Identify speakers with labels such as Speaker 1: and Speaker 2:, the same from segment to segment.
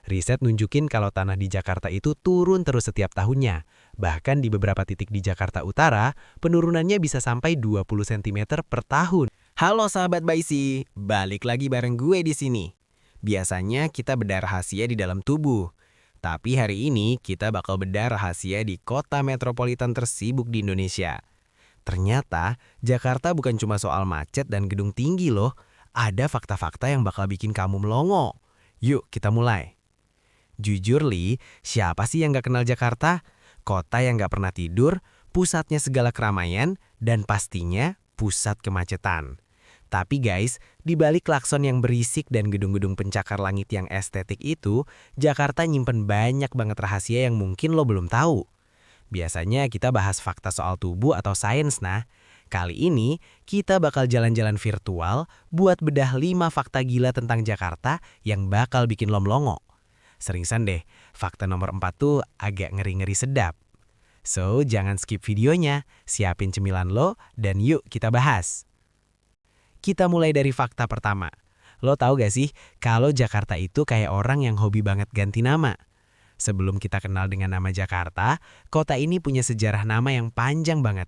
Speaker 1: Riset nunjukin kalau tanah di Jakarta itu turun terus setiap tahunnya. Bahkan di beberapa titik di Jakarta Utara, penurunannya bisa sampai 20 cm per tahun.
Speaker 2: Halo sahabat Baisi, balik lagi bareng gue di sini. Biasanya kita bedah rahasia di dalam tubuh. Tapi hari ini kita bakal bedah rahasia di kota metropolitan tersibuk di Indonesia. Ternyata, Jakarta bukan cuma soal macet dan gedung tinggi loh. Ada fakta-fakta yang bakal bikin kamu melongo. Yuk kita mulai. Jujur Li, siapa sih yang gak kenal Jakarta? Kota yang gak pernah tidur, pusatnya segala keramaian, dan pastinya pusat kemacetan. Tapi guys, di balik klakson yang berisik dan gedung-gedung pencakar langit yang estetik itu, Jakarta nyimpen banyak banget rahasia yang mungkin lo belum tahu. Biasanya kita bahas fakta soal tubuh atau sains, nah. Kali ini, kita bakal jalan-jalan virtual buat bedah 5 fakta gila tentang Jakarta yang bakal bikin lo melongo. Seriusan deh, fakta nomor 4 tuh agak ngeri-ngeri sedap. So, jangan skip videonya, siapin cemilan lo, dan yuk kita bahas. Kita mulai dari fakta pertama. Lo tahu gak sih, kalau Jakarta itu kayak orang yang hobi banget ganti nama? Sebelum kita kenal dengan nama Jakarta, kota ini punya sejarah nama yang panjang banget.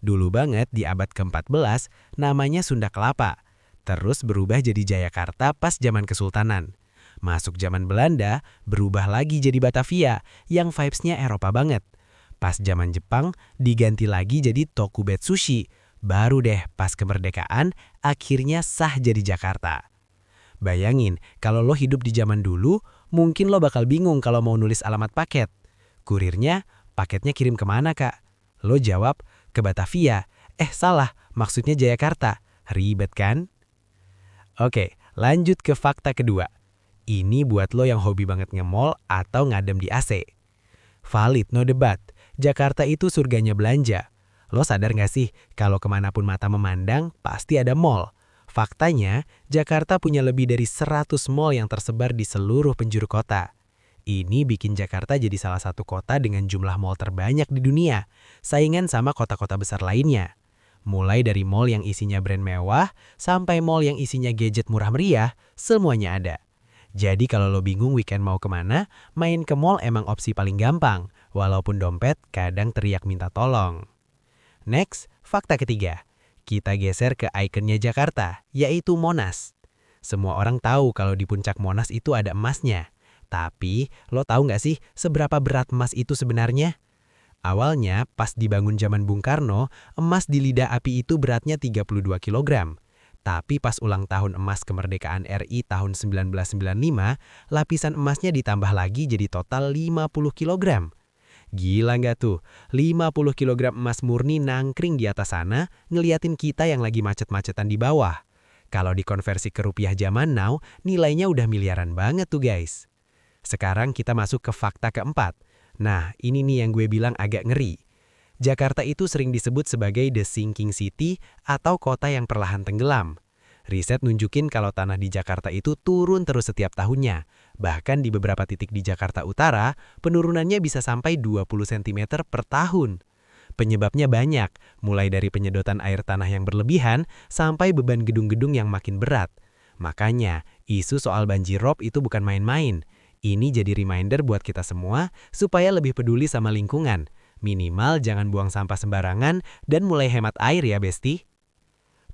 Speaker 2: Dulu banget di abad ke-14, namanya Sunda Kelapa. Terus berubah jadi Jayakarta pas zaman Kesultanan. Masuk zaman Belanda, berubah lagi jadi Batavia, yang vibes-nya Eropa banget. Pas zaman Jepang, diganti lagi jadi Tokubetsushi. Baru deh pas kemerdekaan, akhirnya sah jadi Jakarta. Bayangin, kalau lo hidup di zaman dulu, mungkin lo bakal bingung kalau mau nulis alamat paket. Kurirnya, paketnya kirim kemana kak? Lo jawab, ke Batavia. Salah, maksudnya Jayakarta. Ribet kan? Oke, lanjut ke fakta kedua. Ini buat lo yang hobi banget nge-mall atau ngadem di AC. Valid, no debat. Jakarta itu surganya belanja. Lo sadar gak sih, kalau kemanapun mata memandang, pasti ada mall. Faktanya, Jakarta punya lebih dari 100 mall yang tersebar di seluruh penjuru kota. Ini bikin Jakarta jadi salah satu kota dengan jumlah mall terbanyak di dunia, saingan sama kota-kota besar lainnya. Mulai dari mall yang isinya brand mewah, sampai mall yang isinya gadget murah meriah, semuanya ada. Jadi kalau lo bingung weekend mau kemana, main ke mall emang opsi paling gampang, walaupun dompet kadang teriak minta tolong. Next, fakta ketiga. Kita geser ke ikonnya Jakarta, yaitu Monas. Semua orang tahu kalau di puncak Monas itu ada emasnya. Tapi, lo tahu nggak sih seberapa berat emas itu sebenarnya? Awalnya, pas dibangun zaman Bung Karno, emas di lidah api itu beratnya 32 kg. Tapi pas ulang tahun emas kemerdekaan RI tahun 1995, lapisan emasnya ditambah lagi jadi total 50 kg. Gila nggak tuh? 50 kg emas murni nangkring di atas sana, ngeliatin kita yang lagi macet-macetan di bawah. Kalau dikonversi ke rupiah zaman now, nilainya udah miliaran banget tuh guys. Sekarang kita masuk ke fakta keempat. Nah, ini nih yang gue bilang agak ngeri. Jakarta itu sering disebut sebagai the sinking city atau kota yang perlahan tenggelam. Riset nunjukin kalau tanah di Jakarta itu turun terus setiap tahunnya. Bahkan di beberapa titik di Jakarta Utara, penurunannya bisa sampai 20 cm per tahun. Penyebabnya banyak, mulai dari penyedotan air tanah yang berlebihan sampai beban gedung-gedung yang makin berat. Makanya, isu soal banjirop itu bukan main-main. Ini jadi reminder buat kita semua supaya lebih peduli sama lingkungan. Minimal jangan buang sampah sembarangan dan mulai hemat air ya besti.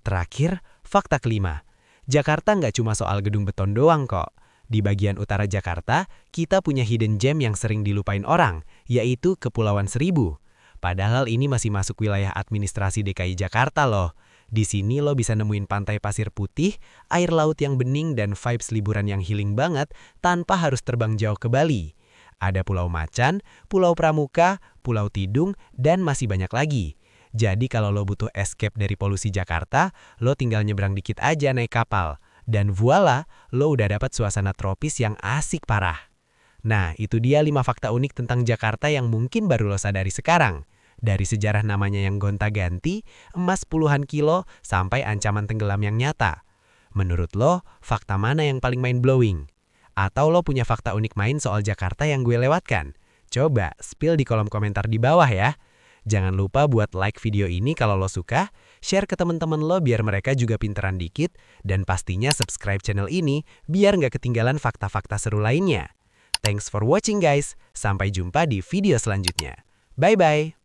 Speaker 2: Terakhir, fakta kelima. Jakarta nggak cuma soal gedung beton doang kok. Di bagian utara Jakarta, kita punya hidden gem yang sering dilupain orang, yaitu Kepulauan Seribu. Padahal ini masih masuk wilayah administrasi DKI Jakarta loh. Di sini lo bisa nemuin pantai pasir putih, air laut yang bening dan vibes liburan yang healing banget tanpa harus terbang jauh ke Bali. Ada Pulau Macan, Pulau Pramuka, Pulau Tidung, dan masih banyak lagi. Jadi kalau lo butuh escape dari polusi Jakarta, lo tinggal nyebrang dikit aja naik kapal. Dan voila, lo udah dapat suasana tropis yang asik parah. Nah, itu dia 5 fakta unik tentang Jakarta yang mungkin baru lo sadari sekarang. Dari sejarah namanya yang gonta-ganti, emas puluhan kilo, sampai ancaman tenggelam yang nyata. Menurut lo, fakta mana yang paling mind-blowing? Atau lo punya fakta unik main soal Jakarta yang gue lewatkan? Coba spill di kolom komentar di bawah ya. Jangan lupa buat like video ini kalau lo suka, share ke teman-teman lo biar mereka juga pinteran dikit, dan pastinya subscribe channel ini biar nggak ketinggalan fakta-fakta seru lainnya.
Speaker 1: Thanks for watching guys. Sampai jumpa di video selanjutnya. Bye-bye.